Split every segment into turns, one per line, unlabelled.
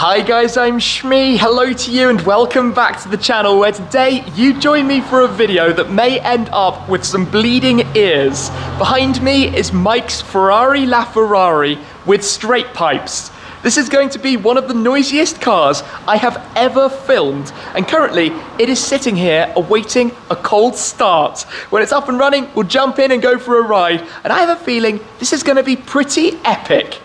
Hi guys, I'm Shmee. Hello to you and welcome back to the channel where today you join me for a video that may end up with some bleeding ears. Behind me is Mike's Ferrari LaFerrari with straight pipes. This is going to be one of the noisiest cars I have ever filmed, and currently it is sitting here awaiting a cold start. When it's up and running, we'll jump in and go for a ride, and I have a feeling this is going to be pretty epic.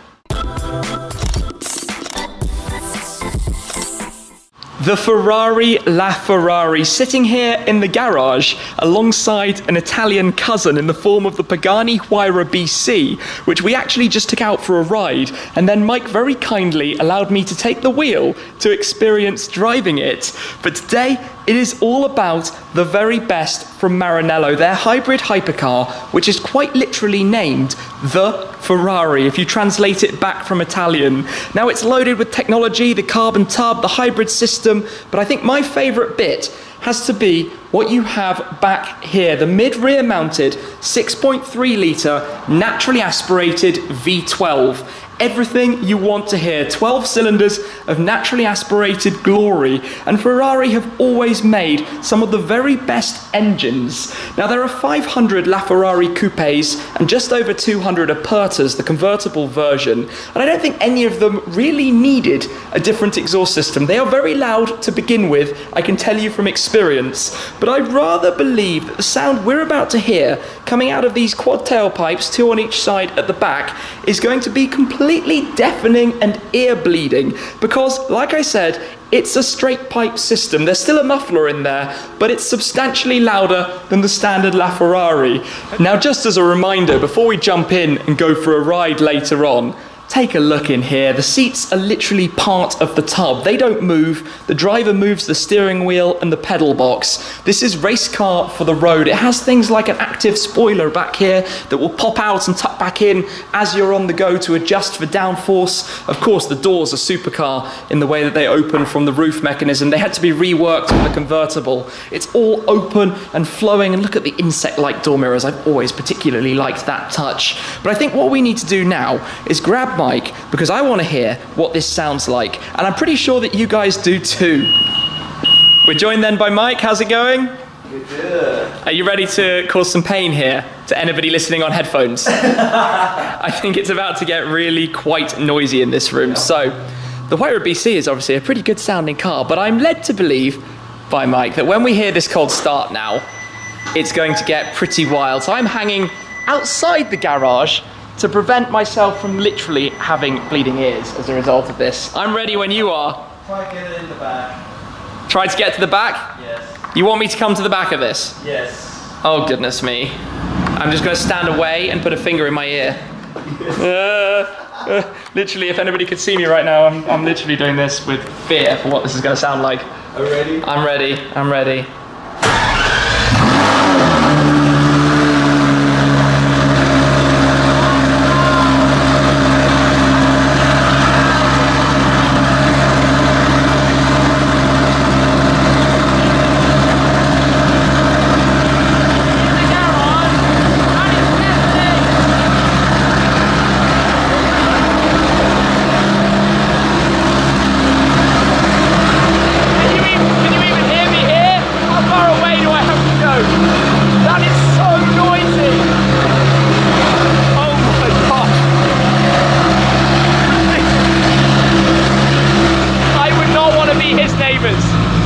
The Ferrari LaFerrari sitting here in the garage alongside an Italian cousin in the form of the Pagani Huayra BC, which we actually just took out for a ride, and then Mike very kindly allowed me to take the wheel to experience driving it. But today it is all about the very best from Maranello, their hybrid hypercar, which is quite literally named the Ferrari if you translate it back from Italian. Now it's loaded with technology, the carbon tub, the hybrid system, but I think my favourite bit has to be what you have back here, the mid-rear mounted 6.3 litre naturally aspirated V12. Everything you want to hear, 12 cylinders of naturally aspirated glory, and Ferrari have always made some of the very best engines. Now there are 500 LaFerrari coupes and just over 200 Apertas, the convertible version, and I don't think any of them really needed a different exhaust system. They are very loud to begin with, I can tell you from experience, but I'd rather believe that the sound we're about to hear coming out of these quad tailpipes, two on each side at the back, is going to be completely deafening and ear bleeding, because like I said, it's a straight pipe system. There's still a muffler in there, but it's substantially louder than the standard LaFerrari. Now just as a reminder, before we jump in and go for a ride later on, take a look in here. The seats are literally part of the tub. They don't move. The driver moves the steering wheel and the pedal box. This is race car for the road. It has things like an active spoiler back here that will pop out and tuck back in as you're on the go to adjust for downforce. Of course, the doors are supercar in the way that they open from the roof mechanism. They had to be reworked with the convertible. It's all open and flowing, and look at the insect-like door mirrors. I've always particularly liked that touch. But I think what we need to do now is grab Mike, because I want to hear what this sounds like, and I'm pretty sure that you guys do too. We're joined then by Mike. How's it going?
Good.
Are you ready to cause some pain here to anybody listening on headphones? I think it's about to get really quite noisy in this room. So the Huayra BC is obviously a pretty good sounding car, but I'm led to believe by Mike that when we hear this cold start now, it's going to get pretty wild. So I'm hanging outside the garage to prevent myself from literally having bleeding ears as a result of this. I'm ready when you are.
Try to get it in the back.
Try to get to the back?
Yes.
You want me to come to the back of this?
Yes.
Oh, goodness me. I'm just going to stand away and put a finger in my ear. Literally, if anybody could see me right now, I'm literally doing this with fear for what this is going to sound like.
Are you ready?
I'm ready. I'm ready.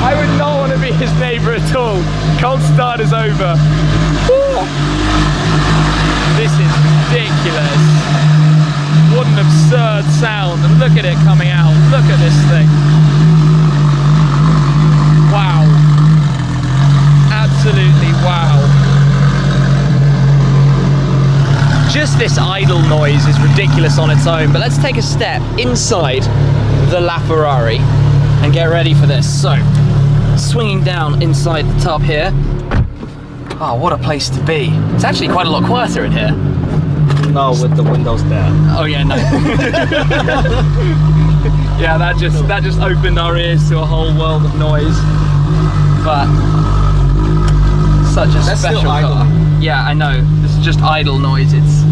I would not want to be his neighbour at all. Cold start is over. Woo. This is ridiculous. What an absurd sound. And look at it coming out. Look at this thing. Wow. Absolutely wow. Just this idle noise is ridiculous on its own, but let's take a step inside the LaFerrari and get ready for this. So, swinging down inside the tub here. Oh, what a place to be. It's actually quite a lot quieter in here.
No, with the windows down.
Oh yeah, no. Yeah, that just opened our ears to a whole world of noise. But such a special car. Yeah, I know. This is just idle noise. It's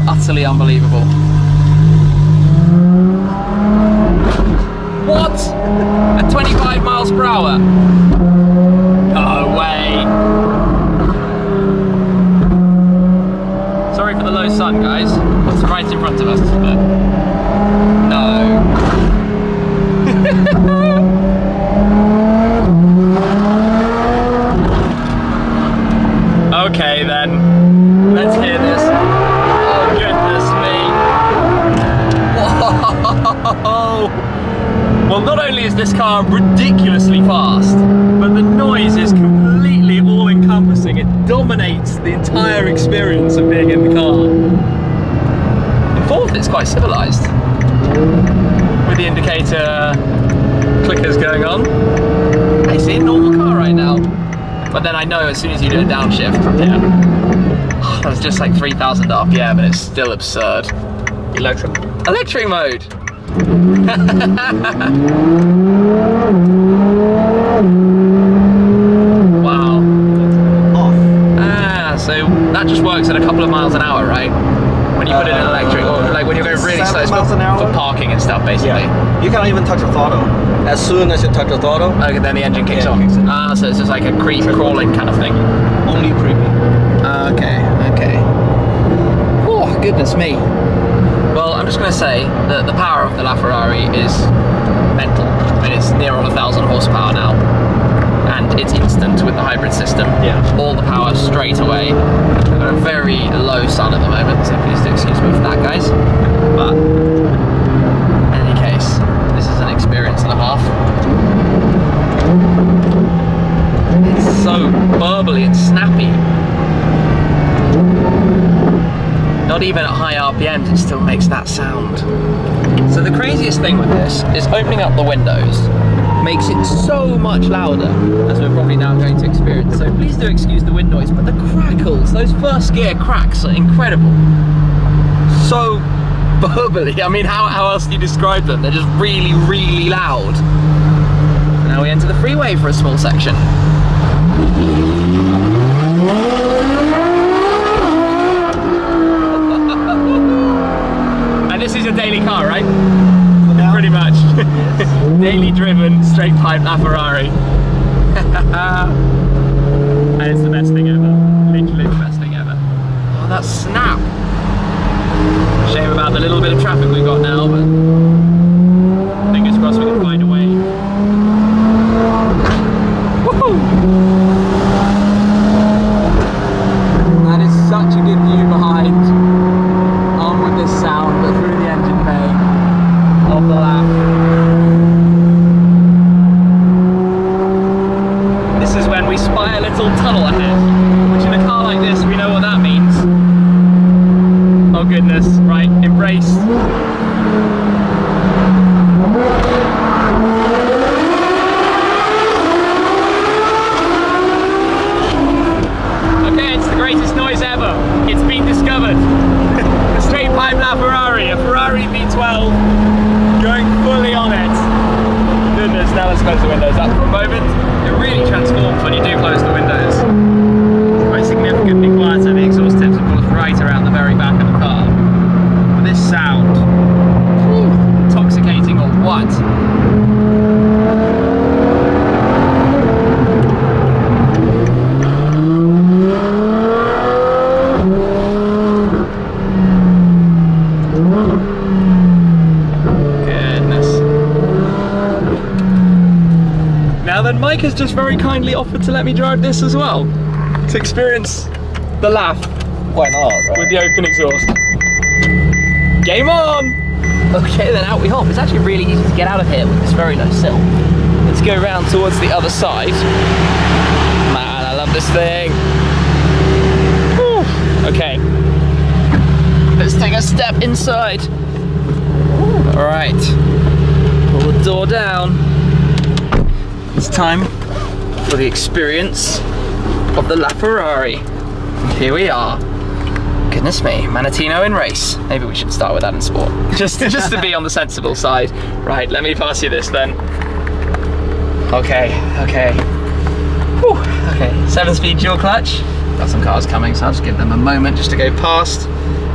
utterly unbelievable. Oh. Well, not only is this car ridiculously fast, but the noise is completely all-encompassing. It dominates the entire experience of being in the car. In fourth, it's quite civilized, with the indicator clickers going on. I see a normal car right now, but then I know as soon as you do a downshift, yeah, that's just like 3,000 RPM, and it's still absurd. Electric mode. Wow. Off. So that just works at a couple of miles an hour, right? When you put it in electric, or like when you're going really slow, it's for parking and stuff, basically.
Yeah. You can't even touch the throttle. As soon as you touch the throttle,
okay, then the engine kicks on. So it's just like a crawling kind of thing.
Only creepy.
Okay. Oh, goodness me. Well, I'm just going to say that the power of the LaFerrari is mental. I mean, it's near on 1,000 horsepower now, and it's instant with the hybrid system.
Yeah.
All the power straight away. We've got a very low sun at the moment, so please do excuse me for that, guys. But in any case, this is an experience and a half. It's so burbly and snappy. Not even at high RPMs, it still makes that sound. So the craziest thing with this is opening up the windows makes it so much louder, as we're probably now going to experience. So please do excuse the wind noise, but the crackles, those first gear cracks are incredible. So burbly. I mean, how else do you describe them? They're just really, really loud. Now we enter the freeway for a small section. This is your daily car, right? Pretty much. Daily driven, straight pipe LaFerrari. And it's the best thing ever. Literally the best thing ever. Oh, that snap. Shame about the little bit of traffic we've got now, but fingers crossed we can find a way. Woohoo! That is such a good view behind. On with this sound, but through the engine bay of the lap. This is when we spy a little tunnel ahead, which in a car like this, we know what that means. Oh goodness, right, embrace. Okay, it's the greatest noise ever. It's been discovered. Straight pipe LaFerrari, a Ferrari V12, going fully on it. Goodness, now let's close the windows up for a moment. It really transforms when you do close the windows. It's quite significantly quieter. The exhaust tips, of course, right around the very back of the car. But this sound, intoxicating or what? Then Mike has just very kindly offered to let me drive this as well, to experience the laugh.
Why not, right?
With the open exhaust. Game on! Okay, then out we hop. It's actually really easy to get out of here with this very low sill. Let's go around towards the other side. Man, I love this thing. Whew. Okay. Let's take a step inside. Alright. Pull the door down. It's time for the experience of the LaFerrari. Here we are. Goodness me, Manatino in race. Maybe we should start with that in sport. Just to be on the sensible side. Right, let me pass you this then. Okay. Whew. Okay, 7-speed dual clutch. Got some cars coming, so I'll just give them a moment just to go past.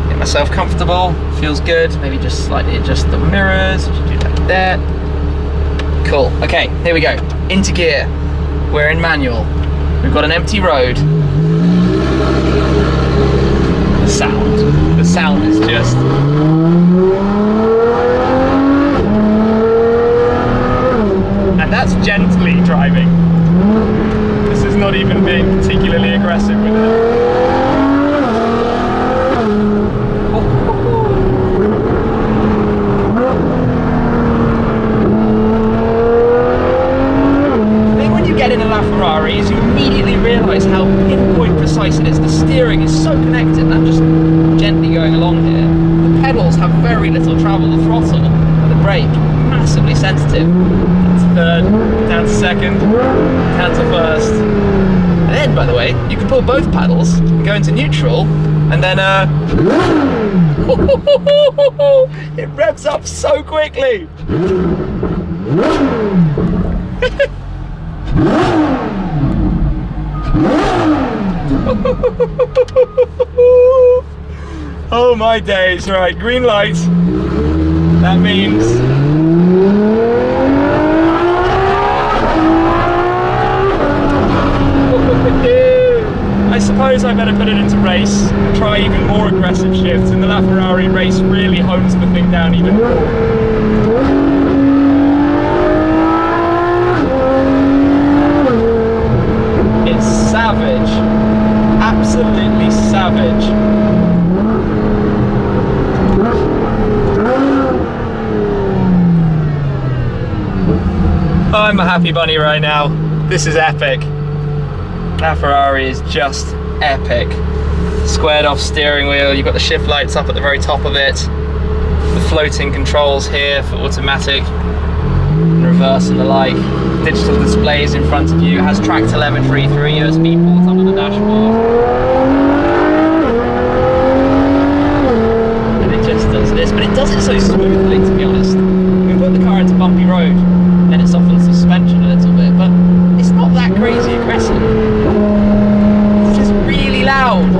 Get myself comfortable, feels good. Maybe just slightly adjust the mirrors, do like that. Cool, okay, here we go. Into gear, we're in manual. We've got an empty road. The sound is just... And that's gently driving. This is not even being particularly aggressive with it. is the steering is so connected, and I'm just gently going along here. The pedals have very little travel. The throttle and the brake, massively sensitive. That's third, down to second, down to first. And then, by the way, you can pull both paddles and go into neutral, and then it revs up so quickly. Oh my days. Right, green light. That means I suppose I better put it into race and try even more aggressive shifts, and the LaFerrari race really hones the thing down even more. It's savage. Absolutely savage. Oh, I'm a happy bunny right now. This is epic. That Ferrari is just epic. Squared off steering wheel, you've got the shift lights up at the very top of it. The floating controls here for automatic and reverse and the like. Digital displays in front of you. It has track telemetry, 3 USB ports under the dashboard. And it just does this, but it does it so smoothly, to be honest. You can put the car into bumpy road, then it softens suspension a little bit, but it's not that crazy aggressive. It's just really loud.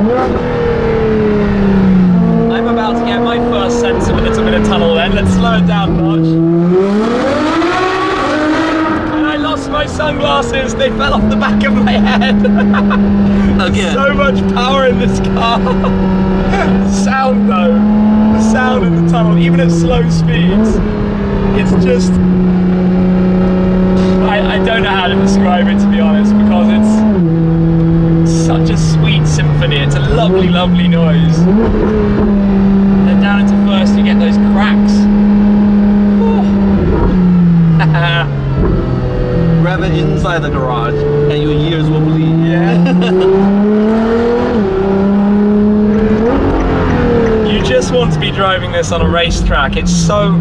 I'm about to get my first sense of a little bit of tunnel then. Let's slow it down a notch. My sunglasses, they fell off the back of my head. Again. So much power in this car. The sound though, the sound in the tunnel, even at slow speeds, it's just, I don't know how to describe it, to be honest, because it's such a sweet symphony. It's a lovely, lovely noise. Then down into first you get those cracks.
Rev it inside the garage and your ears will bleed.
Yeah. You just want to be driving this on a racetrack. It's so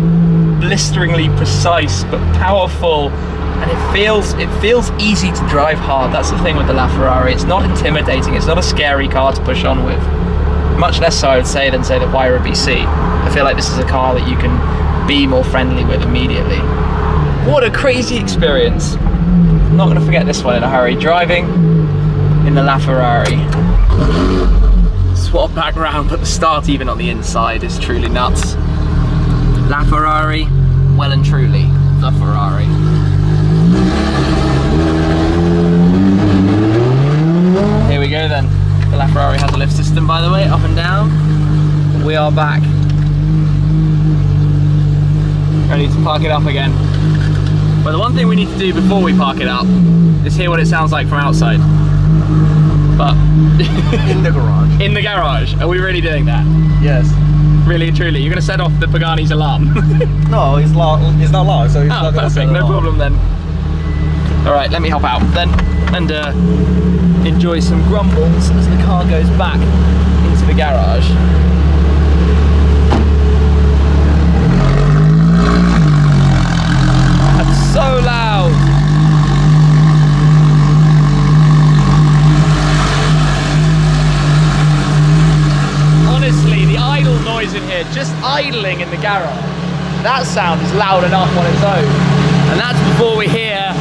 blisteringly precise but powerful, and it feels easy to drive hard. That's the thing with the LaFerrari. It's not intimidating. It's not a scary car to push on with. Much less so, I would say, than say the Huayra BC. I feel like this is a car that you can be more friendly with immediately. What a crazy experience. I'm not going to forget this one in a hurry. Driving in the LaFerrari. Swap back round, but the start even on the inside is truly nuts. LaFerrari, well and truly the Ferrari. Here we go then. The LaFerrari has a lift system, by the way, up and down. We are back. Ready to park it up again. But the one thing we need to do before we park it up is hear what it sounds like from outside. But
in the garage.
In the garage. Are we really doing that?
Yes.
Really and truly. You're going to set off the Pagani's alarm?
No, it's loud. It's not loud, so it's not going to set
perfect.
it
No
off.
problem then. All right, let me help out then and enjoy some grumbles as the car goes back into the garage. So loud. Honestly, the idle noise in here, just idling in the garage, that sound is loud enough on its own. And that's before we hear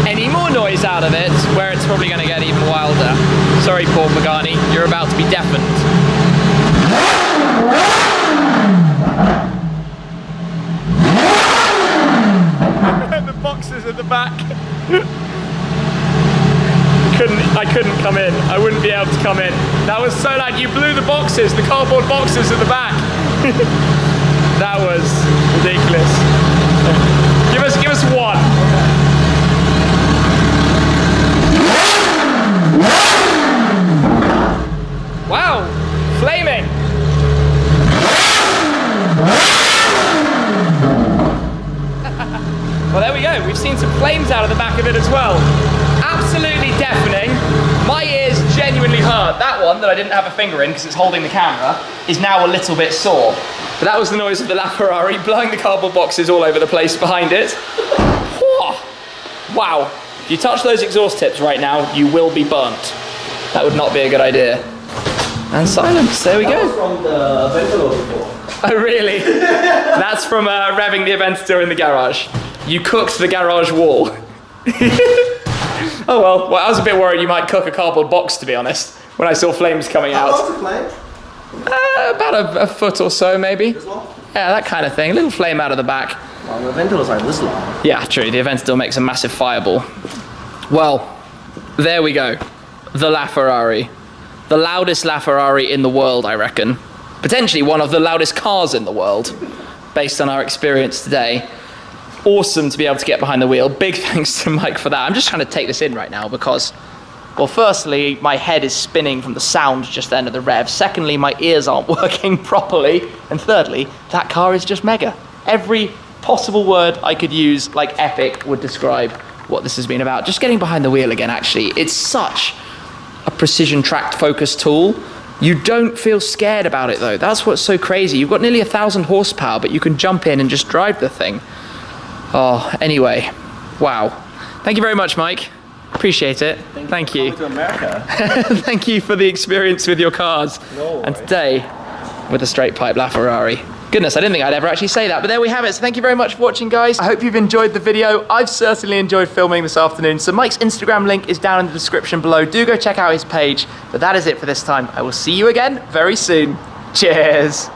any more noise out of it, where it's probably going to get even wilder. Sorry, poor Pagani, you're about to be deafened. The boxes at the back. I couldn't come in. I wouldn't be able to come in. That was so loud. You blew the boxes, the cardboard boxes at the back. That was ridiculous. Give us one. Wow, flaming. Well, there we go. We've seen some flames out of the back of it as well. Absolutely deafening. My ears genuinely hurt. That one that I didn't have a finger in because it's holding the camera is now a little bit sore. But that was the noise of the LaFerrari blowing the cardboard boxes all over the place behind it. Wow. If you touch those exhaust tips right now, you will be burnt. That would not be a good idea. And silence, there we go.
That was from the ventilator before.
Oh really? That's from revving the Aventador in the garage. You cooked the garage wall. Oh well, I was a bit worried you might cook a cardboard box, to be honest, when I saw flames coming out.
How long was the flame?
About a foot or so, maybe.
This long?
Yeah, that kind of thing. A little flame out of the back.
Well, the ventilators are this long.
Yeah, true. The Aventador makes a massive fireball. Well, there we go. The LaFerrari. The loudest LaFerrari in the world, I reckon. Potentially one of the loudest cars in the world, based on our experience today. Awesome to be able to get behind the wheel. Big thanks to Mike for that. I'm just trying to take this in right now because, well, firstly, my head is spinning from the sound just then of the rev. Secondly, my ears aren't working properly. And thirdly, that car is just mega. Every possible word I could use, like epic, would describe what this has been about. Just getting behind the wheel again, actually. It's such a precision tracked focus tool. You don't feel scared about it though. That's what's so crazy. You've got nearly 1,000 horsepower, but you can jump in and just drive the thing. Oh, anyway, wow. Thank you very much, Mike. Appreciate it. Thank you.
To America.
Thank you for the experience with your cars.
No
And
worries.
today, with a straight pipe LaFerrari. Goodness, I didn't think I'd ever actually say that, but there we have it. So thank you very much for watching, guys. I hope you've enjoyed the video. I've certainly enjoyed filming this afternoon. So Mike's Instagram link is down in the description below. Do go check out his page. But that is it for this time. I will see you again very soon. Cheers.